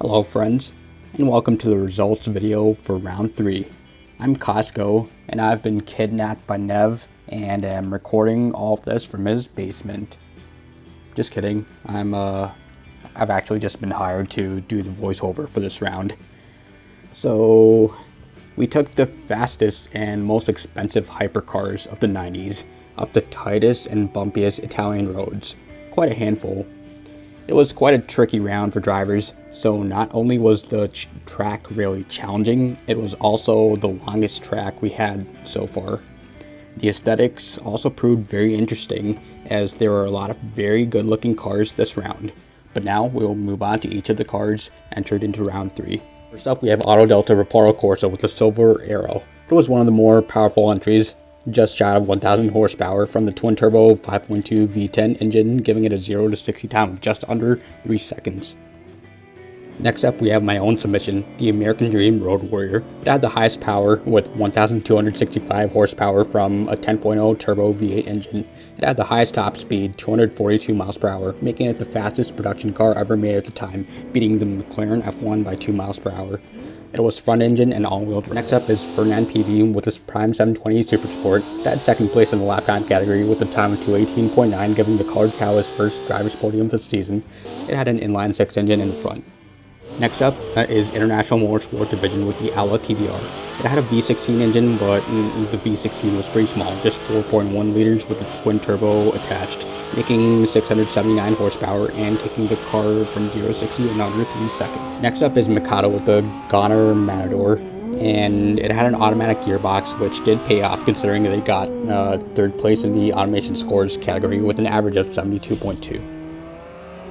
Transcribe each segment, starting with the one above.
Hello friends, and welcome to the results video for round 3. I'm Costco, and I've been kidnapped by Nev, and am recording all of this from his basement. Just kidding, I've actually just been hired to do the voiceover for this round. So, we took the fastest and most expensive hypercars of the 90s up the tightest and bumpiest Italian roads, quite a handful. It was quite a tricky round for drivers, so not only was the track really challenging, it was also the longest track we had so far. The aesthetics also proved very interesting, as there were a lot of very good looking cars this round. But now we'll move on to each of the cars entered into round 3. First up, we have Auto Delta Reparo Corsa with the Silver Arrow. It was one of the more powerful entries, just shy of 1000 horsepower from the twin-turbo 5.2 V10 engine, giving it a 0 to 60 time of just under 3 seconds. Next up, we have my own submission, the American Dream Road Warrior. It had the highest power with 1265 horsepower from a 10.0 turbo V8 engine. It had the highest top speed, 242 miles per hour, making it the fastest production car ever made at the time, beating the McLaren F1 by 2 miles per hour. It was front engine and all-wheel drive. Next up is Ferdinand PV with his Prime 720 Super Sport. It had second place in the lap time category with a time of 218.9, giving the Colored Cow his first driver's podium this season. It had an inline 6 engine in the front. Next up is International Motorsport Division with the Aula TBR. It had a V16 engine, but the V16 was pretty small, just 4.1 liters with a twin turbo attached, making 679 horsepower and taking the car from 0 to 60 in under 3 seconds. Next up is Mikado with the Goner Matador, and it had an automatic gearbox, which did pay off considering that it got third place in the automation scores category with an average of 72.2.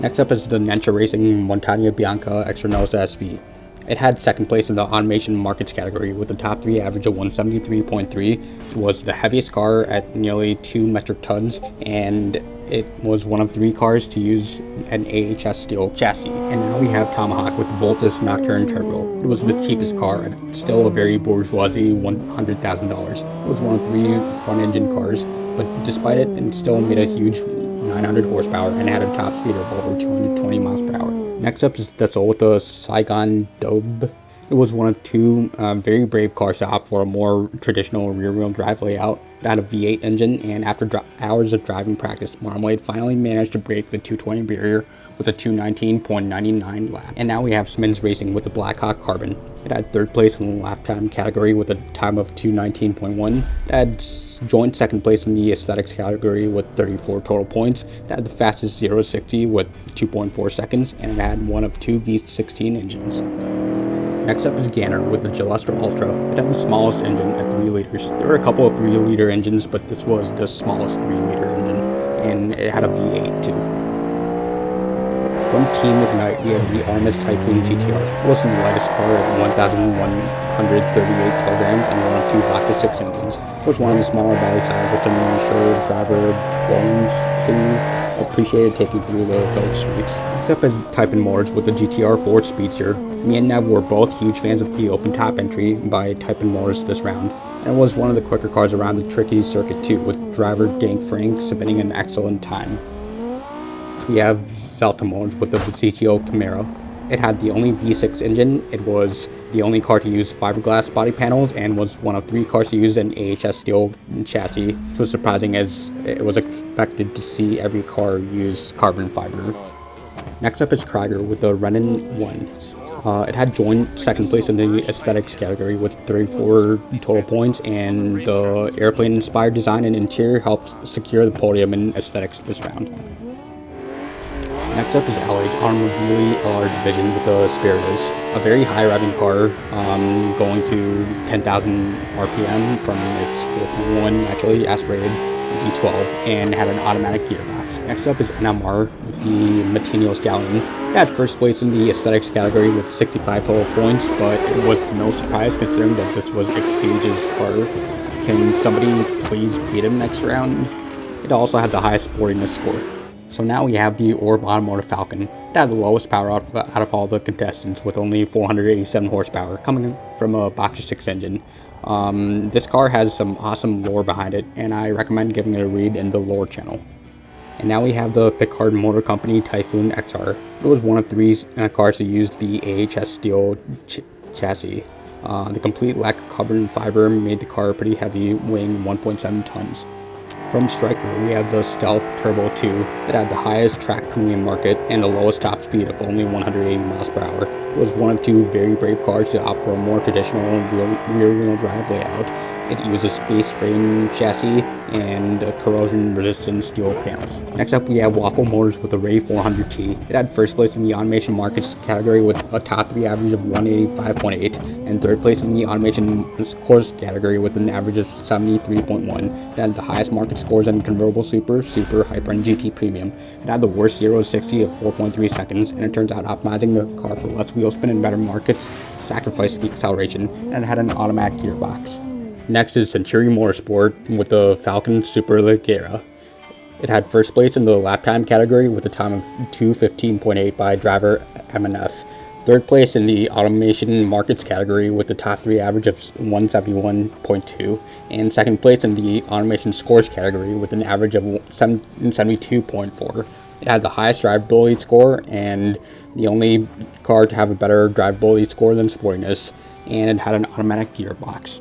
Next up is the Nencha Racing Montagna Bianca Extra Nosa SV. It had second place in the automation markets category with a top 3 average of 173.3. It was the heaviest car at nearly 2 metric tons, and it was one of 3 cars to use an AHS steel chassis. And now we have Tomahawk with the Voltus Nocturne Turbo. It was the cheapest car, and still a very bourgeoisie $100,000. It was one of 3 front engine cars, but despite it still made a huge 900 horsepower and had a top speed of over 220 miles per hour. Next up is the with the Saigon Dobe. It was one of 2 very brave cars to opt for a more traditional rear-wheel drive layout. It had a V8 engine, and after hours of driving practice, Marmalade finally managed to break the 220 barrier with a 219.99 lap. And now we have Smins Racing with the Blackhawk Carbon. It had third place in the lap time category with a time of 219.1. It had joint second place in the aesthetics category with 34 total points. It had the fastest 0 to 60 with 2.4 seconds, and it had one of 2 V16 engines. Next up is Ganner with the Gelustra Ultra. It had the smallest engine at 3 liters. There were a couple of 3-liter engines, but this was the smallest 3-liter engine, and it had a V8 too. From Team Ignite, we have the Armis Typhoon GTR. It was the lightest car at 1,138 kilograms and one of 2 Vodka 6 engines. It was one of the smaller body size, which I'm sure driver Bones appreciated taking through the village streets. Next up is Typin Motors with the GTR Ford Speedster. Me and Nev were both huge fans of the open top entry by Typin Motors this round, and it was one of the quicker cars around the tricky circuit too, with driver Dank Frank submitting an excellent time. We have Zalta Motors with the Vesicchio Camaro. It had the only V6 engine, it was the only car to use fiberglass body panels, and was one of 3 cars to use an AHS steel chassis, which was surprising as it was expected to see every car use carbon fiber. Next up is Krieger with the Renan 1. It had joint second place in the aesthetics category with 34 total points, and the airplane-inspired design and interior helped secure the podium in aesthetics this round. Next up is LH Automobili LR Division with the Spiritus, a very high revving car, going to 10,000 RPM from its 4.1 naturally aspirated V12, and had an automatic gearbox. Next up is NMR with the Matinho Stallion. It had first place in the aesthetics category with 65 total points, but it was no surprise considering that this was Excege's car. Can somebody please beat him next round? It also had the highest sportiness score. So now we have the Orb Automotive Falcon. It had the lowest power out of all the contestants with only 487 horsepower, coming from a Boxer 6 engine. This car has some awesome lore behind it, and I recommend giving it a read in the lore channel. And now we have the Picard Motor Company Typhoon XR. It was one of three cars that used the AHS steel chassis. The complete lack of carbon fiber made the car pretty heavy, weighing 1.7 tons. From Stryker, we have the Stealth Turbo 2 that had the highest track premium market and the lowest top speed of only 180 miles per hour. It was one of two very brave cars to opt for a more traditional rear-wheel drive layout. It uses space frame chassis and corrosion-resistant steel panels. Next up, we have Waffle Motors with the Ray 400T. It had first place in the automation markets category with a top 3 average of 185.8 and third place in the automation scores category with an average of 73.1. It had the highest market scores in Convertible Super, Hyper, and GT Premium. It had the worst 0 to 60 of 4.3 seconds, and it turns out optimizing the car for less wheel spin in better markets sacrificed the acceleration, and it had an automatic gearbox. Next is Century Motorsport with the Falcon Super Leggera. It had first place in the lap time category with a time of 2:15.8 by driver MNF. Third place in the automation markets category with the top 3 average of 171.2. And second place in the automation scores category with an average of 72.4. It had the highest drivability score and the only car to have a better drivability score than sportiness. And it had an automatic gearbox.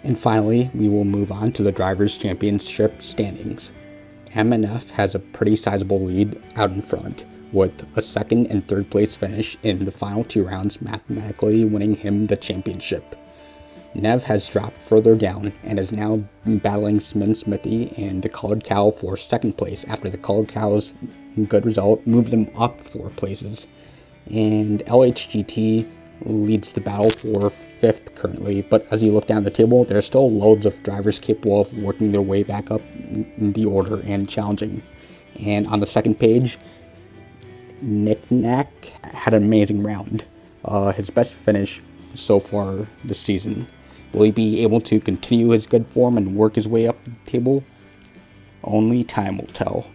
And finally, we will move on to the Drivers' Championship standings. MNF has a pretty sizable lead out in front, with a second and third place finish in the final 2 rounds, mathematically winning him the championship. Nev has dropped further down and is now battling Smithy and the Colored Cow for second place after the Colored Cow's good result moved them up 4 places. And LHGT leads the battle for 5th currently, but as you look down the table, there are still loads of drivers capable of working their way back up in the order and challenging. And on the second page, Nick Knack had an amazing round, his best finish so far this season. Will he be able to continue his good form and work his way up the table? Only time will tell.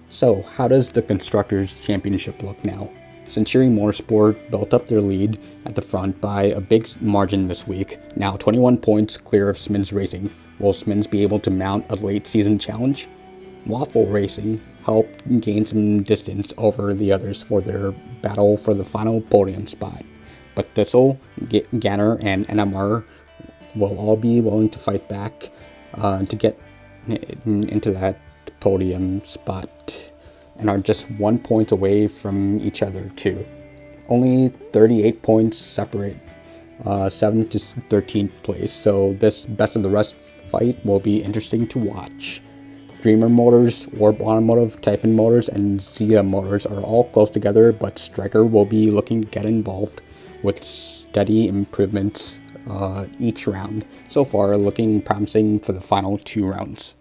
So, how does the Constructors' Championship look now? Century Motorsport built up their lead at the front by a big margin this week, now 21 points clear of Smins Racing. Will Smins be able to mount a late season challenge? Waffle Racing helped gain some distance over the others for their battle for the final podium spot. But Thistle, Ganner, and NMR will all be willing to fight back to get into that podium spot, and are just 1 point away from each other too. Only 38 points separate 7th to 13th place, so this best of the rest fight will be interesting to watch. Dreamer Motors, Orb Automotive, Typin Motors, and Zia Motors are all close together, but Striker will be looking to get involved with steady improvements each round. So far, looking promising for the final 2 rounds.